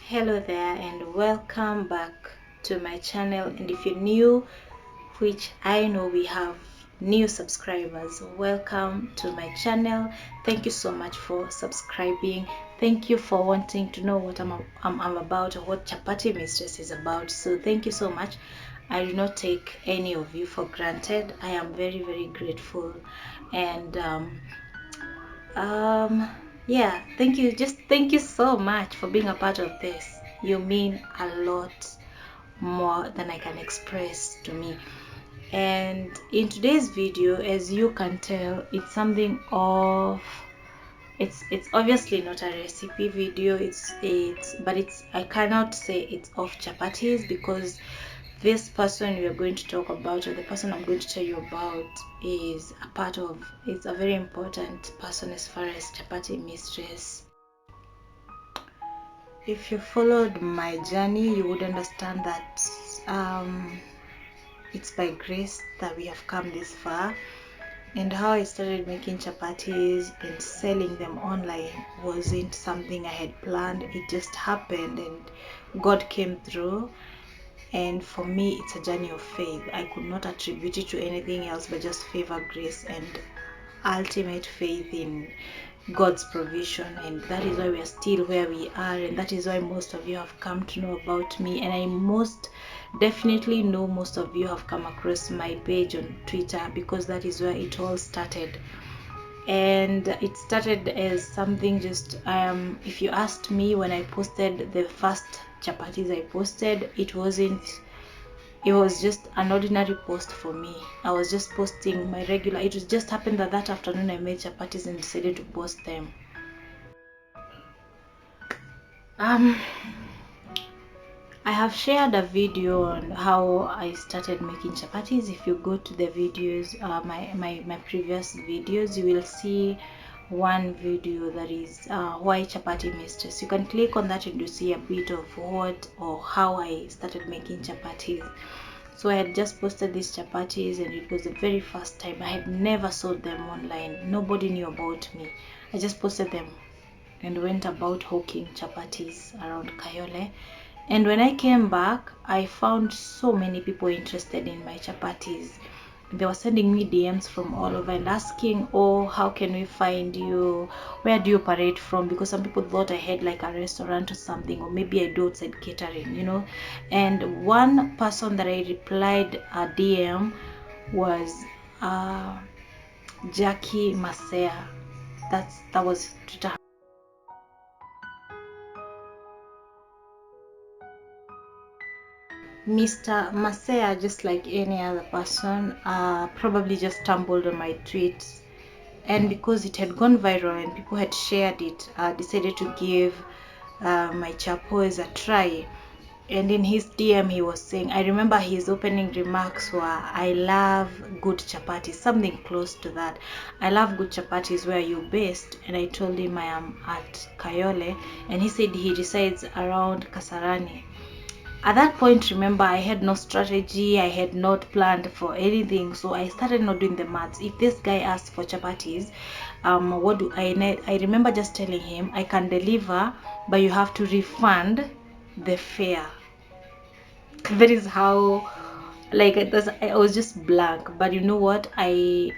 Hello there and welcome back to my channel. And if you're new, which I know we have new subscribers, welcome to my channel. Thank you so much for subscribing. Thank you for wanting to know what I'm about, or what Chapati Mistress is about. So thank you so much. I do not take any of you for granted. I am very grateful. And yeah, thank you so much for being a part of this. You mean a lot more than I can express to me. And in today's video, as you can tell, it's something of it's obviously not a recipe video. It's I cannot say it's of chapatis, because this person we are going to talk about, or the person I'm going to tell you about, is it's a very important person as far as Chapati Mistress. If you followed my journey, you would understand that it's by grace that we have come this far. And how I started making chapatis and selling them online wasn't something I had planned. It just happened and God came through. And for me, it's a journey of faith. I could not attribute it to anything else but just favor, grace, and ultimate faith in God's provision. And that is why we are still where we are, and that is why most of you have come to know about me. And I most definitely know most of you have come across my page on Twitter, because that is where it all started. And it started as something just if you asked me, when I posted the first chapatis I posted, it was just an ordinary post for me. I was just posting my regular. It was just happened that afternoon I made chapatis and decided to post them. I have shared a video on how I started making chapatis. If you go to the videos, my previous videos, you will see one video that is why Chapati Mistress. You can click on that and you see a bit of what or how I started making chapatis. So I had just posted these chapatis, and it was the very first time. I had never sold them online. Nobody knew about me. I just posted them and went about hawking chapatis around Kayole. And when I came back, I found so many people interested in my chapatis. They were sending me DMs from all over and asking, oh, how can we find you? Where do you operate from? Because some people thought I had like a restaurant or something, or maybe I do outside catering. And one person that I replied a DM was Jackie Masea. That was Twitter. Mr. Masea, just like any other person, probably just stumbled on my tweets, and because it had gone viral and people had shared it, decided to give my chapos a try. And in his DM, he was saying, I remember his opening remarks were, I love good chapatis, something close to that. I love good chapatis. Where are you based? And I told him I am at Kayole, and he said he resides around Kasarani. At that point, remember, I had no strategy. I had not planned for anything, so I started not doing the maths. If this guy asked for chapatis, what do I need? I remember just telling him, I can deliver, but you have to refund the fare. That is how, like, I was just blank. But you know what, I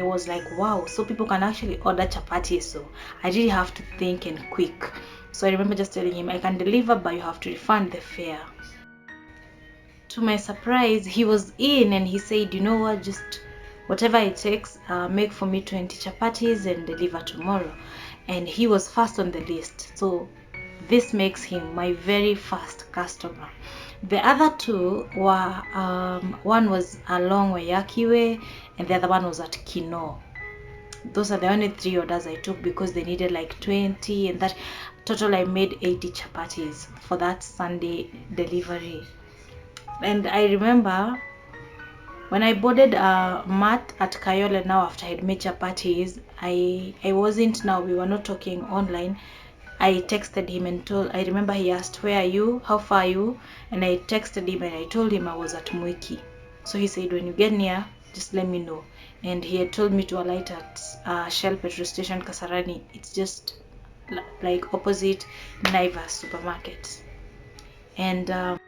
was like, wow, so people can actually order chapatis. So I really have to think and quick. So I remember just telling him, I can deliver, but you have to refund the fare. To my surprise, he was in, and he said, you know what, just whatever it takes, make for me 20 chapatis and deliver tomorrow. And he was first on the list, so this makes him my very first customer. The other two were one was along Wayaki Way, and the other one was at Kino. Those are the only 3 orders I took, because they needed like 20, and that total I made 80 chapatis for that Sunday delivery. And I remember when I boarded Matt at Kayole, now after I had made chapatis, I wasn't, now we were not talking online. I texted him and I remember he asked, where are you? How far are you? And I texted him and I told him I was at Mwiki. So he said, when you get near, just let me know. And he had told me to alight at Shell petrol station Kasarani. It's just like opposite Naivas supermarket. And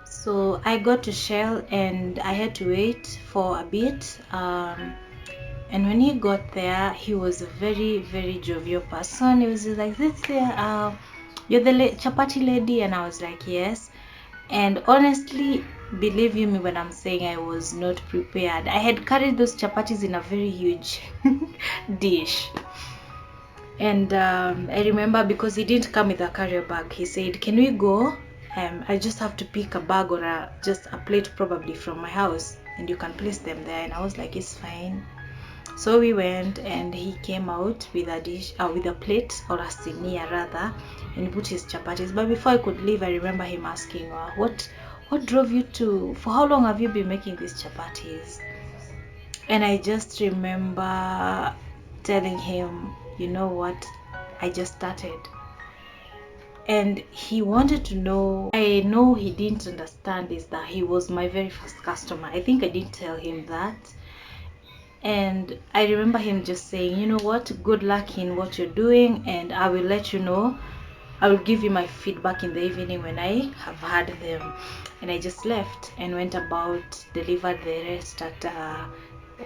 so I got to Shell and I had to wait for a bit. And when he got there, he was a very, very jovial person. He was just like, "This, you're the chapati lady," and I was like, "Yes." And honestly, believe you me when I'm saying I was not prepared. I had carried those chapatis in a very huge dish. And I remember because he didn't come with a carrier bag, he said, "Can we go? I just have to pick a bag or just a plate probably from my house and you can place them there." And I was like, "It's fine." So we went and he came out with a dish, with a plate or a sinia rather, and he put his chapatis. But before I could leave, I remember him asking, what drove you to, for how long have you been making these chapatis?" And I just remember telling him, "You know what, I just started." And he wanted to know, I know he didn't understand is that he was my very first customer. I think I didn't tell him that. And I remember him just saying, "You know what, good luck in what you're doing, and I will let you know. I will give you my feedback in the evening when I have had them." And I just left and went about, delivered the rest at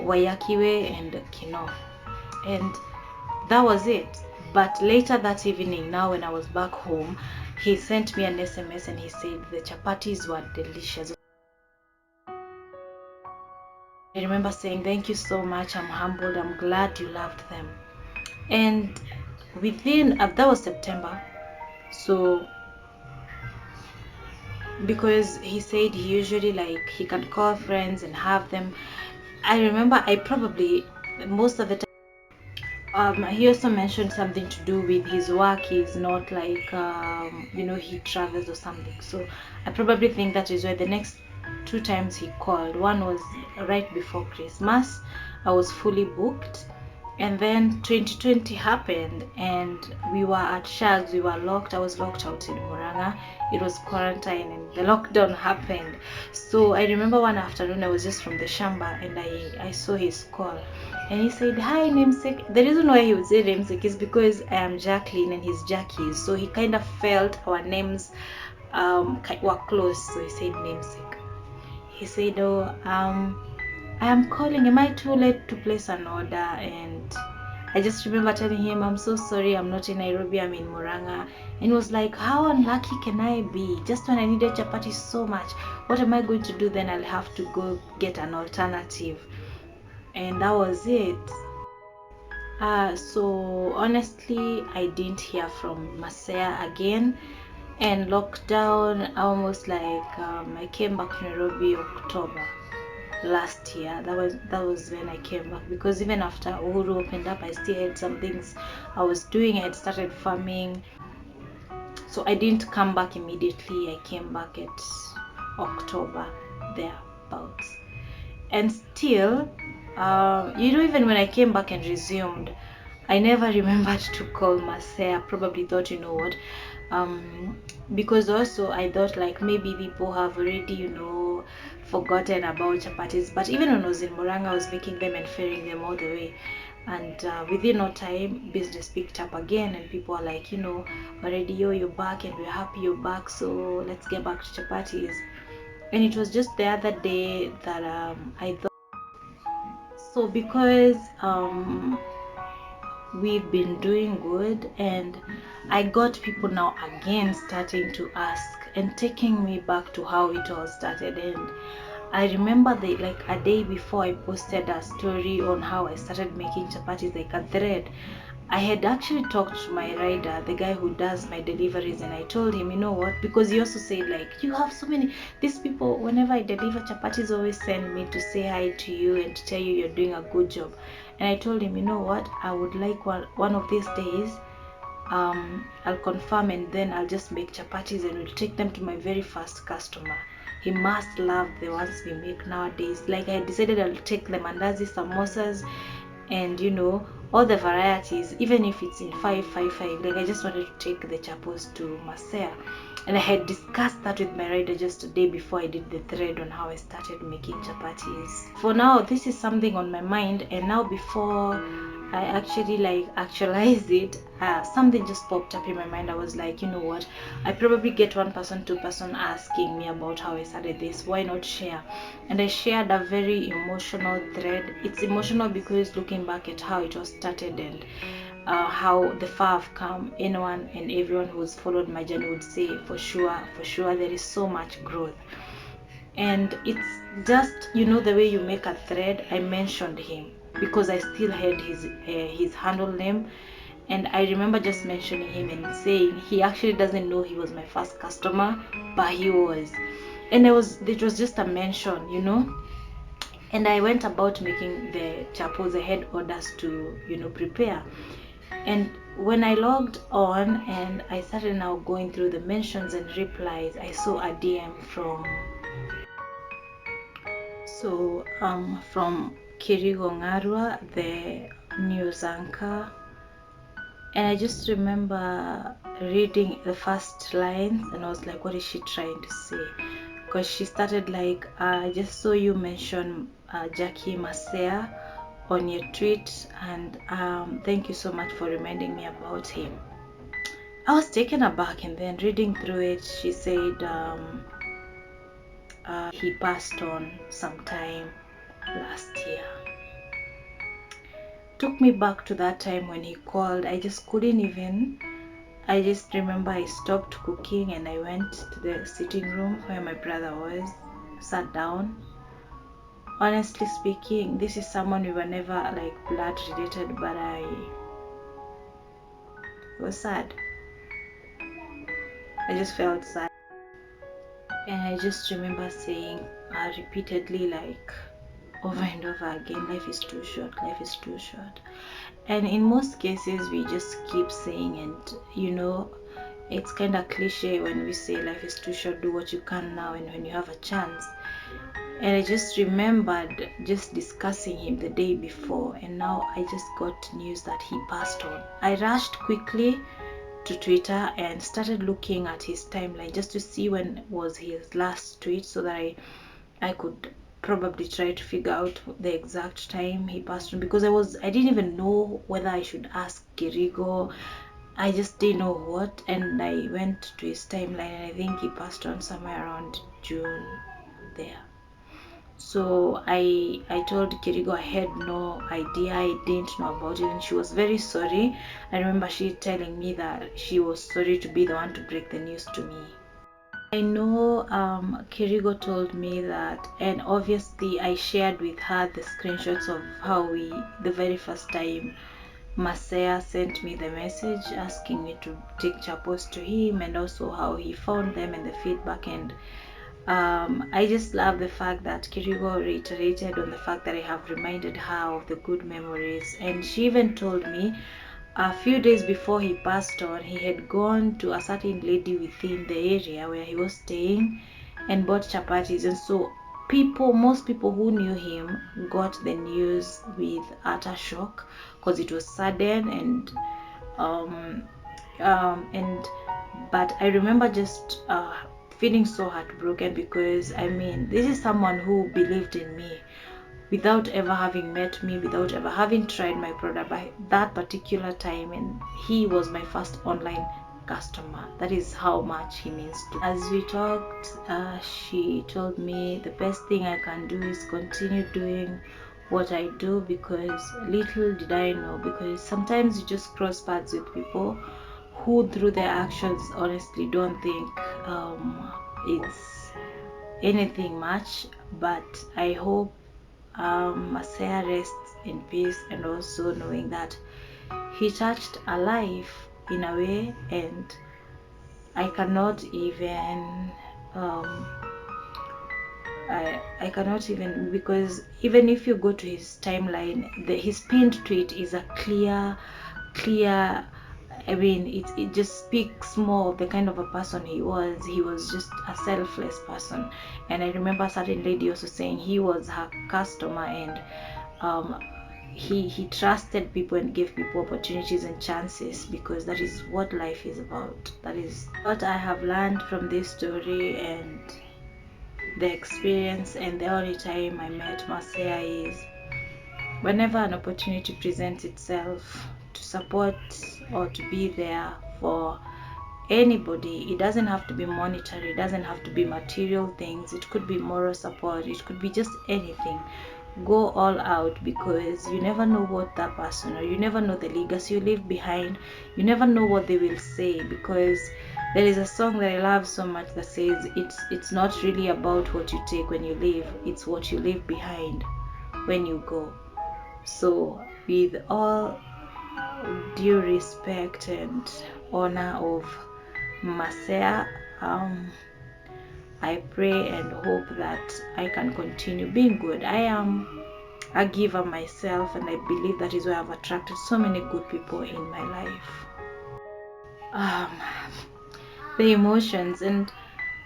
Wayakiwe and Kino. And that was it. But later that evening, now when I was back home, he sent me an SMS and he said the chapatis were delicious. I remember saying, "Thank you so much, I'm humbled, I'm glad you loved them." And within that was September, so because he said he usually, like, he can call friends and have them. I remember I probably most of the time, he also mentioned something to do with his work. He's not like he travels or something, so I probably think that is why the next two times he called, one was right before Christmas. I was fully booked, and then 2020 happened and we were at Shags, we were locked. I was locked out in Muranga. It was quarantine and the lockdown happened. So I remember one afternoon I was just from the shamba and I saw his call and he said, "Hi namesake." The reason why he would say namesake is because I am Jacqueline and he's Jackie, so he kind of felt our names were close, so he said namesake. He said, "Oh, I am calling. Am I too late to place an order?" And I just remember telling him, "I'm so sorry, I'm not in Nairobi, I'm in Muranga." And he was like, "How unlucky can I be? Just when I needed chapati so much, what am I going to do then? I'll have to go get an alternative." And that was it. So honestly, I didn't hear from Masaya again. And lockdown, almost like I came back to Nairobi October last year. That was when I came back, because even after Uhuru opened up, I still had some things I was doing. I had started farming, so I didn't come back immediately. I came back at October thereabouts, and still, even when I came back and resumed, I never remembered to call Marcel. Probably thought, you know what, because also I thought like maybe people have already, forgotten about chapatis. But even when I was in Muranga, I was making them and ferrying them all the way. And within no time, business picked up again, and people are like, already you're back, and we're happy you're back. So let's get back to chapatis. And it was just the other day that I thought. So because we've been doing good, and I got people now again starting to ask and taking me back to how it all started. And I remember like a day before, I posted a story on how I started making chapatis, like a thread. I had actually talked to my rider, the guy who does my deliveries, and I told him, you know what, because he also said, like, you have so many, these people, whenever I deliver chapatis, always send me to say hi to you and to tell you you're doing a good job. And I told him, you know what, I would like one of these days, I'll confirm, and then I'll just make chapatis and we'll take them to my very first customer. He must love the ones we make nowadays. Like, I decided I'll take the mandazi, samosas, and all the varieties, even if it's in 555. Like, I just wanted to take the chapos to Masaya, and I had discussed that with my rider just a day before I did the thread on how I started making chapatis. For now, this is something on my mind, and now before I actually like actualized it. Something just popped up in my mind. I was like, you know what, I probably get one person, two person asking me about how I started this, why not share? And I shared a very emotional thread. It's emotional because looking back at how it was started and how the far I've come, anyone and everyone who's followed my journey would say for sure there is so much growth. And it's just, you know, the way you make a thread. I mentioned him because I still had his handle name, and I remember just mentioning him and saying he actually doesn't know he was my first customer, but he was. And it was just a mention, you know. And I went about making the chapels. I had orders to, you know, prepare. And when I logged on and I started now going through the mentions and replies, I saw a DM from Kirigo Ngarwa, the news anchor. And I just remember reading the first lines and I was like, what is she trying to say? Because she started like, I just saw you mention Jackie Masea on your tweet, and thank you so much for reminding me about him. I was taken aback, and then reading through it, she said he passed on sometime last year. Took me back to that time when he called. I just couldn't even. I just remember I stopped cooking and I went to the sitting room where my brother was, sat down. Honestly speaking, this is someone we were never like blood related, but I was sad. I just felt sad. And I just remember saying repeatedly, like over and over again, life is too short, life is too short. And in most cases, we just keep saying, and you know, it's kind of cliche when we say life is too short, do what you can now and when you have a chance. And I just remembered just discussing him the day before, and now I just got news that he passed on. I rushed quickly to Twitter and started looking at his timeline just to see when was his last tweet so that I could probably try to figure out the exact time he passed on, because I didn't even know whether I should ask Kirigo. I just didn't know what, and I went to his timeline and I think he passed on somewhere around June there. So I told Kirigo I had no idea, I didn't know about it, and she was very sorry. I remember she telling me that she was sorry to be the one to break the news to me. I know Kirigo told me that, and obviously I shared with her the screenshots of how the very first time Masea sent me the message asking me to take chapos to him, and also how he found them and the feedback. And I just love the fact that Kirigo reiterated on the fact that I have reminded her of the good memories. And she even told me a few days before he passed on, he had gone to a certain lady within the area where he was staying and bought chapatis. And so most people who knew him got the news with utter shock because it was sudden um, and but I remember just feeling so heartbroken, because I mean, this is someone who believed in me without ever having met me, without ever having tried my product by that particular time, and he was my first online customer. That is how much he means to me. As we talked, she told me the best thing I can do is continue doing what I do, because little did I know, because sometimes you just cross paths with people who through their actions honestly don't think it's anything much. But I hope Masaya rests in peace, and also knowing that he touched a life in a way, and I cannot even I cannot even, because even if you go to his timeline, his pinned tweet is a clear. I mean, it just speaks more of the kind of a person he was. He was just a selfless person. And I remember a certain lady also saying he was her customer, and um, he trusted people and gave people opportunities and chances, because that is what life is about. That is what I have learned from this story and the experience. And the only time I met Masaya is whenever an opportunity presents itself to support or to be there for anybody, it doesn't have to be monetary, it doesn't have to be material things, it could be moral support, it could be just anything. Go all out, because you never know what that person, or you never know the legacy you leave behind, you never know what they will say. Because there is a song that I love so much that says it's not really about what you take when you leave, it's what you leave behind when you go. So with all due respect and honor of Masea, I pray and hope that I can continue being good. I am a giver myself, and I believe that is why I've attracted so many good people in my life. Um, the emotions, and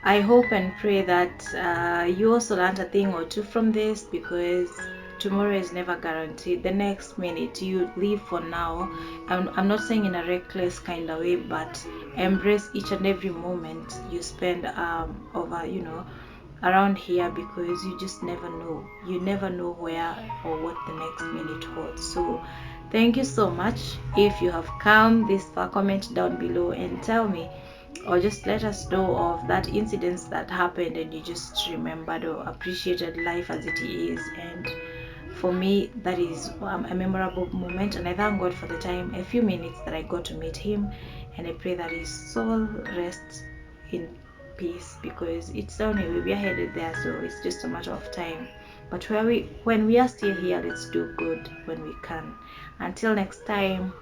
I hope and pray that you also learned a thing or two from this, because tomorrow is never guaranteed. The next minute you live for now. I'm not saying in a reckless kind of way, but embrace each and every moment you spend over, around here, because you just never know. You never know where or what the next minute holds. So thank you so much. If you have come this far, comment down below and tell me, or just let us know of that incidents that happened and you just remembered or appreciated life as it is. And for me, that is a memorable moment, and I thank God for the time, a few minutes that I got to meet him, and I pray that his soul rests in peace, because it's only we are headed there, so it's just a matter of time. But when we are still here, let's do good when we can. Until next time.